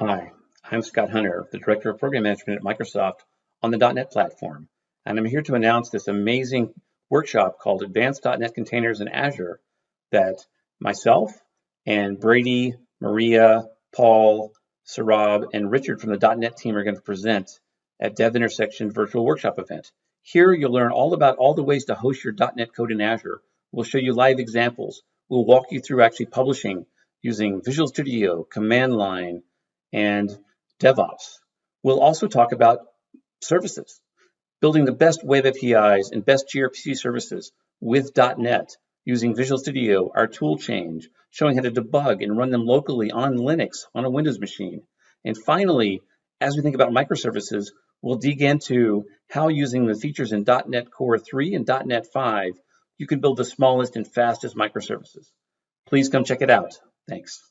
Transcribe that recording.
Hi, I'm Scott Hunter, the Director of Program Management at Microsoft on the .NET platform, and I'm here to announce this amazing workshop called Advanced .NET Containers in Azure that myself and Brady, Maria, Paul, Sourabh, and Richard from the .NET team are going to present at DEVintersection Virtual Workshop Event. Here you'll learn all about all the ways to host your .NET code in Azure. We'll show you live examples. We'll walk you through actually publishing using Visual Studio, Command Line, and DevOps. We'll also talk about services, building the best web APIs and best gRPC services with .NET using Visual Studio, our tool change, showing how to debug and run them locally on Linux on a Windows machine. And finally, as we think about microservices, we'll dig into how using the features in .NET Core 3 and .NET 5, you can build the smallest and fastest microservices. Please come check it out. Thanks.